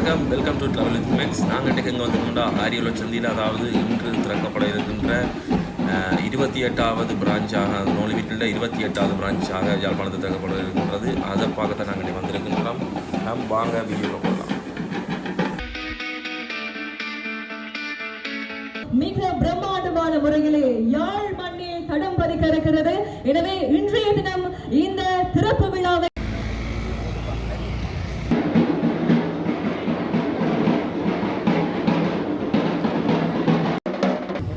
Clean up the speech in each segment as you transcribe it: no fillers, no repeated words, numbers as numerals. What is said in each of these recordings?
வணக்கம், welcome to travel with Max. நாங்கள் இன்றைக்கு எங்கே வந்துருக்கோம்டா ஆரியலோ சந்தியில், அதாவது இன்று திறக்கப்பட இருக்கின்ற 28வது பிரான்ச்சாக நோலி வீட்டில் 28வது பிரான்ச்சாக யாழ்ப்பாணத்தில் திறக்கப்பட இருக்கின்றது. அதை பார்க்கத்தான் நாங்கள் இன்றைக்கு வந்திருக்கின்றோம். வாங்க வீடியோவில் போகலாம். மிக பிரம்மாண்டமான முறையிலே யாழ் மண்ணில் தடம் பதிக்க இருக்கிறது. எனவே இன்றைய தினம் இந்த திறப்பு விழாவை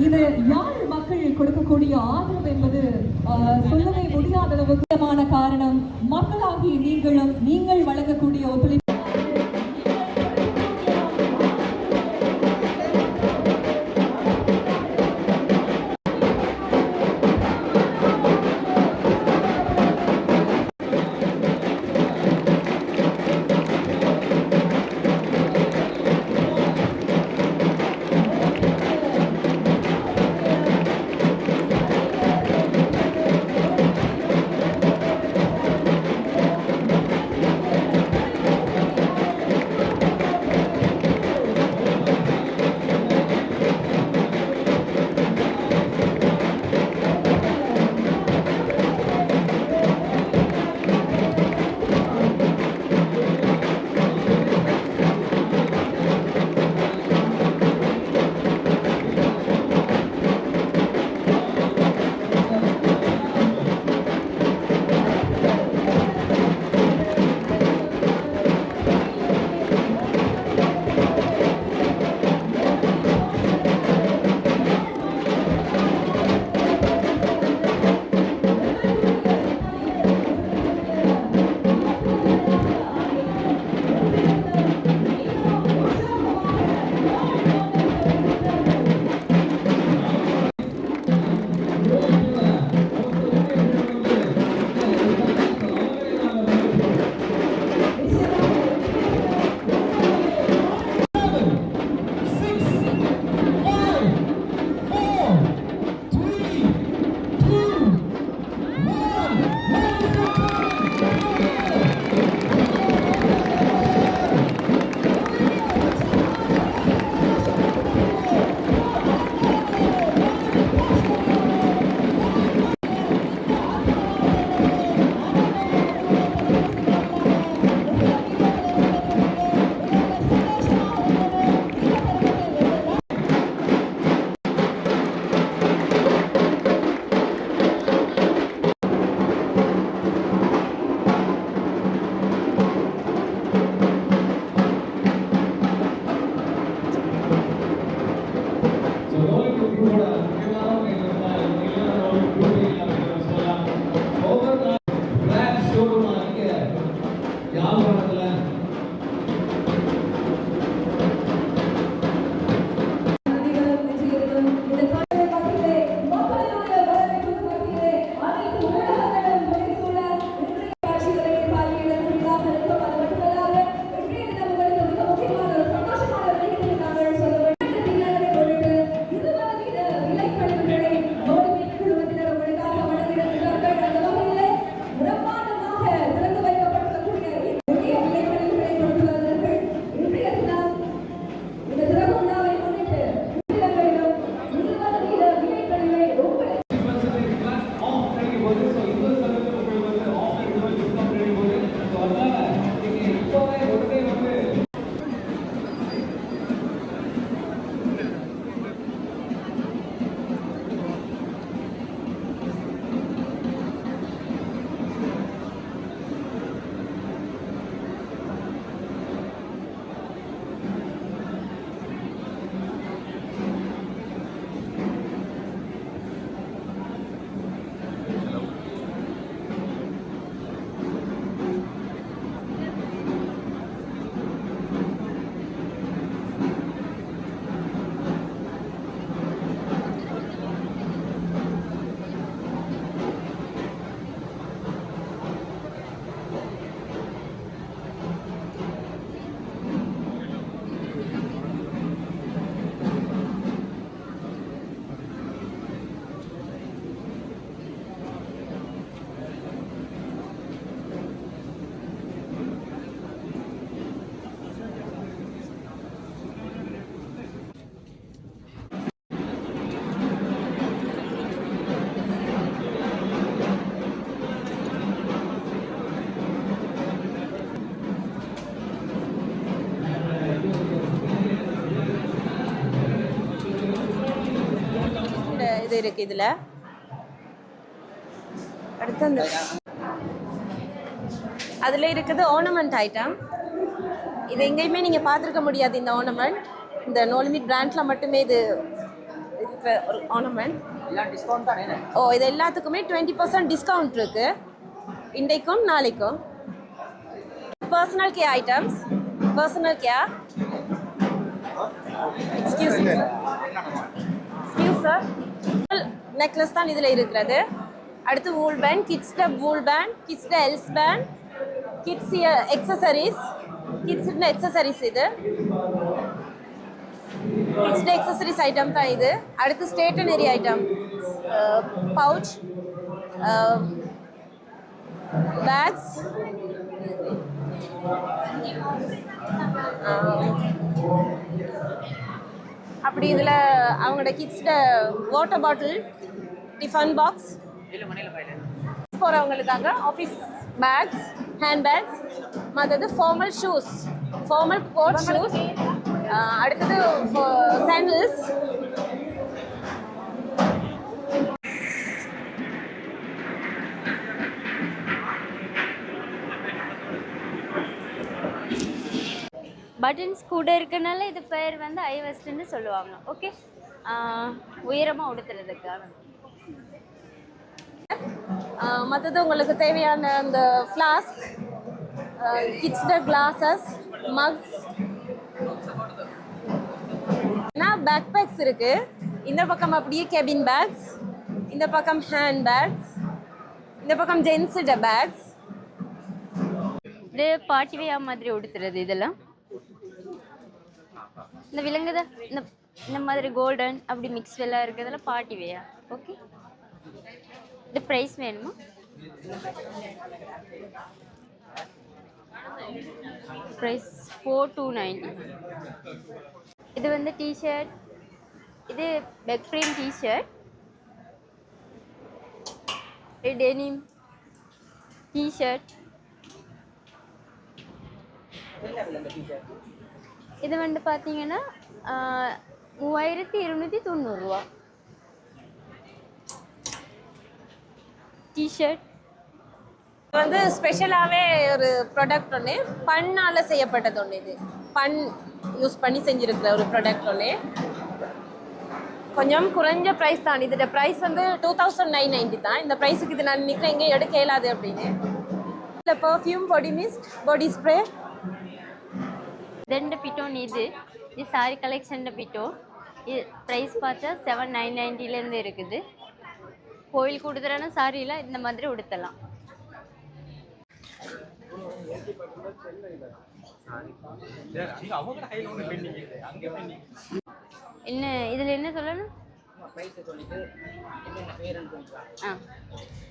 இது யாழ் மக்கள் கொடுக்கக்கூடிய ஆதரவு என்பது சொல்லவே முடியாத அளவுக்கு காரணம் மக்களாகி நீங்கள் வழங்கக்கூடிய ஒத்துழைப்பு. இருக்குது இதில். அடுத்து அந்த அதில் இருக்குது ஆர்னமெண்ட் ஐட்டம். இது எங்கேயுமே நீங்கள் பார்த்துருக்க முடியாது. இந்த ஆர்னமெண்ட் இந்த நோ லிமிட் பிராண்டில் மட்டுமே இது இருக்கிற ஒரு ஆர்னமெண்ட். ஓ, இது எல்லாத்துக்குமே 20% டிஸ்கவுண்ட் இருக்குது இன்றைக்கும் நாளைக்கும். Personal care items, personal care. Excuse sir, necklace தான் இதில் இருக்கிறது. அடுத்து வூல் பேண்ட், கிட்ஸ்ட வூல் பேண்ட், கிட்ஸ்ட எல்ஸ் பேண்ட், கிட்ஸ் எக்ஸசரிஸ், கிட்ஸ்ட எக்ஸசரிஸ் இது கிட்ஸ்ட எக்ஸசரிஸ் ஐட்டம் தான் இது. அடுத்து ஸ்டேஷனரி ஐட்டம், பவுச், பேக்ஸ், அப்படி இதில் அவங்களோட கிட்ஸ்ட வாட்டர் பாட்டில், டிஃபன் பாக்ஸ் போகிறவங்களுக்காக, ஆஃபீஸ் பேக்ஸ், ஹேண்ட் பேக்ஸ், மற்றது formal shoes, formal coat shoes, அடுத்தது சாண்டில்ஸ். பட்டன்ஸ் கூட இருக்கனால இது பேர் வந்து ஐ வெஸ்ட்னு சொல்லுவாங்க. ஓகே, உயரமாக உடுத்துறதுக்கான. மற்றது உங்களுக்கு தேவையான அந்த ஃப்ளாஸ்க், கிட்ஸ்ட கிளாஸஸ், மக்ஸ், பேக் பேக்ஸ் இருக்குது. இந்த பக்கம் அப்படியே கேபின் பேக்ஸ், இந்த பக்கம் ஹேண்ட் பேக்ஸ், இந்த பக்கம் ஜென்ஸோட பேக்ஸ். இது பார்ட்டிவேயா மாதிரி உடுத்துறது. இதெல்லாம் இந்த விலங்குத இந்த மாதிரி கோல்டன் அப்படி மிக்ஸ் எல்லாம் இருக்கிறதுல பார்ட்டிவேயா. ஓகே, இது ப்ரைஸ் வேணுமா? ப்ரைஸ் 4290. இது வந்து டிஷர்ட், இது பெக் ப்ரீம் டிஷர்ட், இது டெனிம் டிஷர்ட். இது வந்து பார்த்தீங்கன்னா 3290 ரூபா டிஷர்ட். வந்து ஸ்பெஷலாகவே ஒரு ப்ராடக்ட் ஒன்று, பண்ணால் செய்யப்பட்டது ஒன்று. இது பண் யூஸ் பண்ணி செஞ்சுருக்கிற ஒரு ப்ராடக்ட் ஒன்று. கொஞ்சம் குறைஞ்ச ப்ரைஸ் தான். இதோட ப்ரைஸ் வந்து 2990 தான். இந்த ப்ரைஸுக்கு இது நான் நிற்கிறேன் எங்கேயும் எடுக்க இயலாது அப்படின்னு. இந்த பர்ஃப்யூம், பாடி மிஸ்ட், பாடி ஸ்ப்ரே. ரெண்டு பிட்டோன். இது சாரி கலெக்ஷன் பிட்டோ. இது ப்ரைஸ் பார்த்தா 7990லேருந்து இருக்குது. கோயில் கொடுத்துறான சாரியில் இந்த மாதிரி உடுத்தலாம். என்ன இதில் என்ன சொல்லணும்?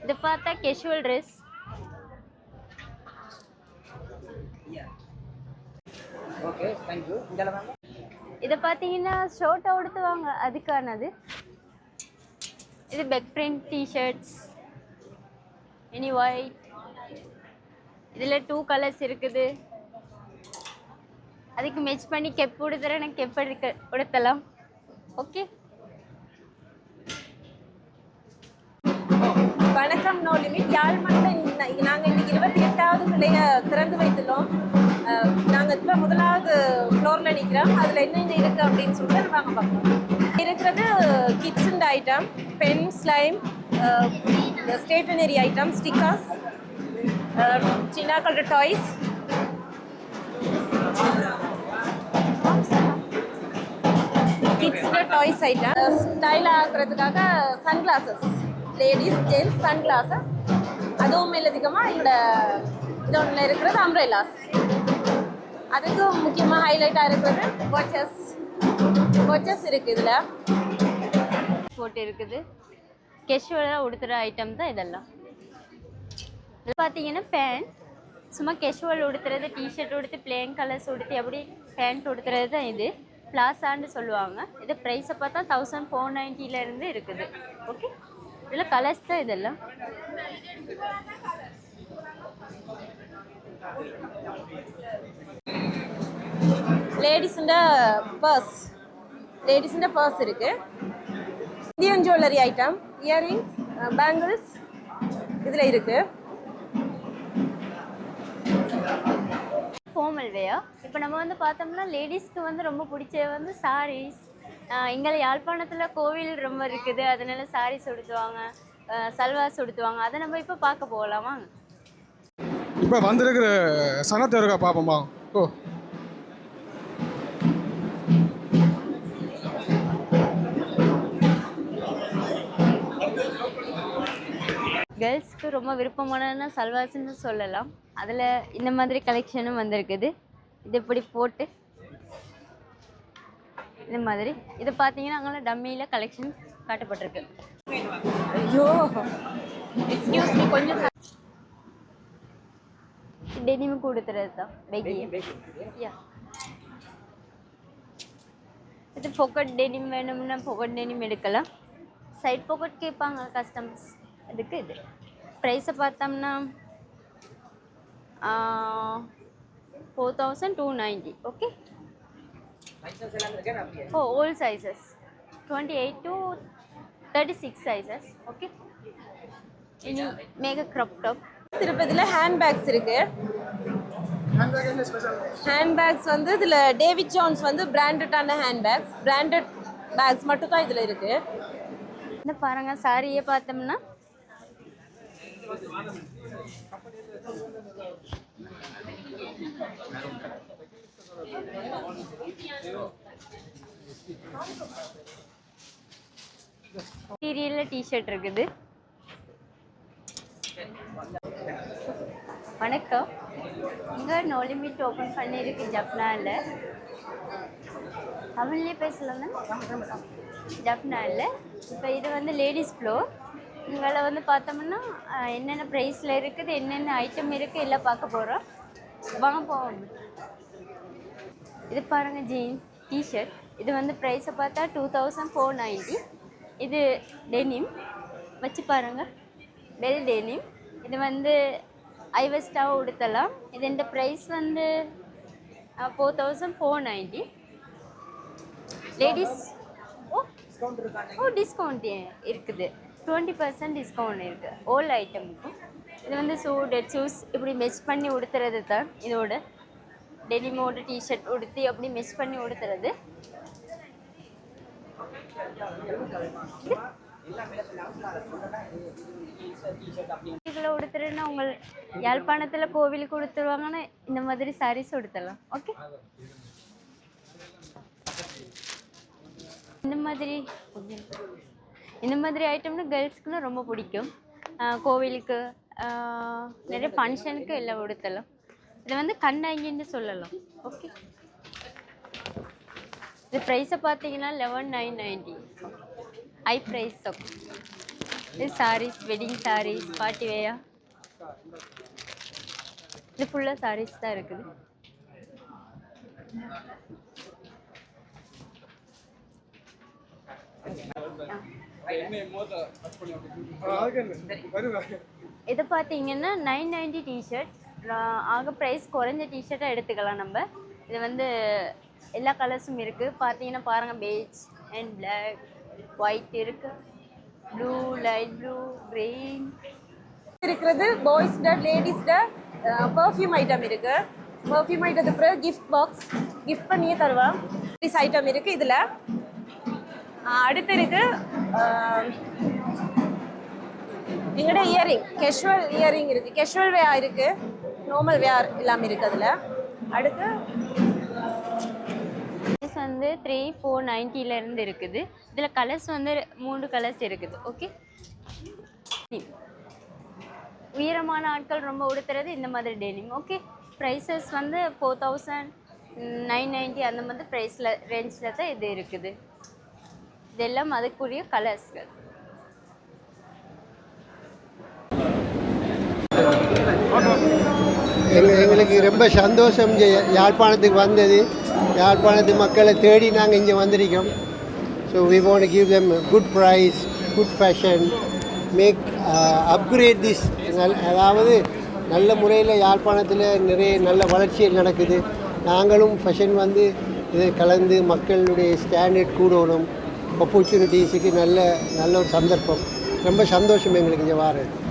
இது பார்த்தா கேஷுவல் ட்ரெஸ். இதை பார்த்தீங்கன்னா ஷர்ட்டாக உடுத்துவாங்க, அதுக்கானது. இது பெக் பிரிண்ட் டிஷர்ட்ஸ், எனி ஒயிட். இதில் 2 கலர்ஸ் இருக்குது. அதுக்கு மேட்ச் பண்ணி கெப் உடுத்துறேன், கெப் உடுத்தலாம். ஓகே, வணக்கம். நோ லிமிட் யாழ்ப்பாணத்தில் நாங்கள் இன்றைக்கி 28வது கிளையை திறந்து வைத்துள்ளோம். நாங்கள் இப்போ முதலாவது ஃப்ளோரில் நிற்கிறோம். அதில் என்னென்ன இருக்குது அப்படின்னு சொல்லிட்டு வாங்க பார்ப்போம். இருக்கிறது கிட்ஸுண்ட் item, pen, slime, stationery item, stickers, சின்னாக்களோட டாய்ஸ், கிட்ஸோட டாய்ஸ் ஐட்டம், ஸ்டைலாக ஆக்குறதுக்காக சன்கிளாஸஸ், லேடிஸ் ஜென்ட்ஸ் சன்கிளாஸஸ். அதுவும் மேலதிகமாக எங்களோட இது ஒன்றில் இருக்கிறது அம்ப்ரெல்லாஸ். அதுக்கு முக்கியமாக ஹைலைட்டாக இருக்கிறது வாட்சஸ் இருக்குது. இதில் போட்டு இருக்குது. கேஷுவலாக உடுத்துகிற ஐட்டம் தான் இதெல்லாம். இது பார்த்தீங்கன்னா பேண்ட், சும்மா கேஷுவல் உடுத்துறது, டிஷர்ட் உடுத்து, பிளேன் கலர்ஸ் உடுத்தி அப்படி பேண்ட் உடுத்துறது தான் இது. பிளாசான்னு சொல்லுவாங்க. இது ப்ரைஸை பார்த்தா 1490லேருந்து இருக்குது. ஓகே, இதில் கலர்ஸ் தான் இதெல்லாம். லேடிஸுண்ட பர்ஸ் இருக்குது. Indian jewellery item, earrings, bangles இதில் இருக்குது. ஃபார்மல் வேர். இப்போ நம்ம வந்து பார்த்தோம்னா லேடிஸ்க்கு வந்து ரொம்ப பிடிச்சது வந்து சாரீஸ். இங்கே யாழ்ப்பாணத்தில் கோவில் ரொம்ப இருக்குது, அதனால சாரீஸ் உடுத்துவாங்க, சல்வாஸ் உடுத்துவாங்க. அதை நம்ம இப்போ பார்க்க போகலாமா? இப்போ வந்திருக்கிற சனத்தை இருக்கா பார்ப்போமா? ஓ கேர்ள்ஸ்க்கு ரொம்ப விருப்பமானதுன்னா சல்வாஸ்ன்னு சொல்லலாம். அதில் இந்த மாதிரி கலெக்ஷனும் வந்திருக்குது. இது இப்படி போட்டு இந்த மாதிரி இது பார்த்தீங்கன்னா அங்கே டம்மியில் கலெக்ஷன் காட்டப்பட்டிருக்கு. ஐயோ எக்ஸ்கியூஸ் மீ, கொஞ்சம் டெனிமும் கொடுத்துறது தான் பெகி. யா, இது பொக்கெட் டெனிம் வேணும்னா பொக்கெட் டெனிம் எடுக்கலாம். சைட் பொக்கெட் கேட்பாங்க கஸ்டமர்ஸ், அதுக்கு இது. ப்ரைஸை பார்த்தோம்னா 4290. Okay. Oh, all sizes 28 to 36 sizes. Okay. இனி மேக crop top. திருப்பதியில் ஹேண்ட்பேக்ஸ் இருக்குது. ஹேண்ட்பேக்ஸ் வந்து இதில் டேவிட் ஜான்ஸ் வந்து பிராண்டடான ஹேண்ட்பேக்ஸ், பிராண்டட் பேக்ஸ் மட்டும் தான் இதில் இருக்குது. இந்த பாருங்க, சாரியே பார்த்தோம்னா மெட்டீரியலில் டிஷர்ட் இருக்குது. வணக்கம், இங்கே நோ லிமிட் ஓப்பன் பண்ணியிருக்கு ஜப்னாவில். அவங்களே பேசலாம் ஜப்னாவில். இப்போ இது வந்து லேடிஸ் ஃப்ளோர். இங்கே வந்து பார்த்தோம்னா என்னென்ன ப்ரைஸில் இருக்குது, என்னென்ன ஐட்டம் இருக்குது எல்லாம் பார்க்க போகிறோம். வாங்க போவோம். இது பாருங்கள், ஜீன்ஸ் டிஷர்ட். இது வந்து ப்ரைஸை பார்த்தா 2490. இது டெனிம் வச்சு பாருங்கள், பெல் டெனிம். இது வந்து ஐவெஸ்டாக உடுத்தலாம். இது இந்த ப்ரைஸ் வந்து 4490. லேடிஸ் டிஸ்கவுண்ட் இருக்குது, 20% டிஸ்கவுண்ட் இருக்குது ஓல் ஐட்டமுக்கும். இது வந்து டெட் ஷூஸ் இப்படி மெச் பண்ணி உடுத்துறது தான். இதோட டெனிமோட டிஷர்ட் உடுத்தி அப்படி மெச் பண்ணி உடுத்துறது. இதில் உடுத்துறதுன்னா உங்கள் யாழ்ப்பாணத்தில் கோவிலுக்கு உடுத்துருவாங்கன்னா இந்த மாதிரி சாரீஸ் உடுத்தலாம். ஓகே. இந்த மாதிரி ஐட்டம்னா கேர்ள்ஸ்க்குன்னா ரொம்ப பிடிக்கும். கோவிலுக்கு நிறைய ஃபங்க்ஷனுக்கு எல்லாம் உடுத்தலாம். இது வந்து கண்ணாங்கின்னு சொல்லலாம். ஓகே. இது ப்ரைஸை பார்த்தீங்கன்னா 11990. High price. ஓகே. இது சாரீஸ், வெட்டிங் சாரீஸ், பார்ட்டி வேயா, இது ஃபுல்லாக சாரீஸ் தான் இருக்குது. இது பார்த்தீங்கன்னா 990 டிஷர்ட். ஆக ப்ரைஸ் குறைஞ்ச டிஷர்ட்டாக எடுத்துக்கலாம் நம்ம. இது வந்து எல்லா கலர்ஸும் இருக்குது. பார்த்தீங்கன்னா பாருங்கள், பெய்ஜ் அண்ட் பிளாக், ஒயிட் இருக்குது, ப்ளூ, லைட் ப்ளூ, க்ரீன் இருக்கிறது. பாய்ஸ்ட லேடிஸ்ட பர்ஃப்யூம் ஐட்டம் இருக்குது. பர்ஃப்யூம் ஐட்டத்துக்கு பிறகு கிஃப்ட் பாக்ஸ் கிஃப்ட் பண்ணியே தருவான். திஸ் ஐட்டம் இருக்குது இதில். அடுத்து இருக்குது எங்கள்கிட்ட இயரிங், கேஷுவல் இயரிங் இருக்குது, கேஷுவல் வேர் இருக்குது, நார்மல் வேர் எல்லாமே இருக்குது அதில். அடுத்து வந்து 3490 இருக்குது. இதில் கலர்ஸ் வந்து 3 கலர்ஸ் இருக்குது. ஓகே. உயரமான ஆட்கள் ரொம்ப உடுத்துறது இந்த மாதிரி டெனிம். ஓகே. ப்ரைஸஸ் வந்து 4990 அந்த மாதிரி ப்ரைஸில் ரேஞ்சில் தான் இது இருக்குது. இதெல்லாம் அதுக்குரிய கலர்ஸ்கள். எங்களுக்கு ரொம்ப சந்தோஷம் யாழ்ப்பாணத்துக்கு வந்தது. யாழ்ப்பாணத்து மக்களை தேடி நாங்கள் இங்கே வந்திருக்கோம். So we want to give them good price, good fashion, make upgrade this. அதாவது நல்ல முறையில் யாழ்ப்பாணத்தில் நிறைய நல்ல வளர்ச்சிகள் நடக்குது. நாங்களும் ஃபேஷன் வந்து இதை கலந்து மக்களுடைய ஸ்டாண்டர்ட் கூடணும், ஆப்பர்ச்சுனிட்டிஸுக்கு நல்ல நல்ல ஒரு சந்தர்ப்பம். ரொம்ப சந்தோஷம் எங்களுக்கு இங்கே வாரது.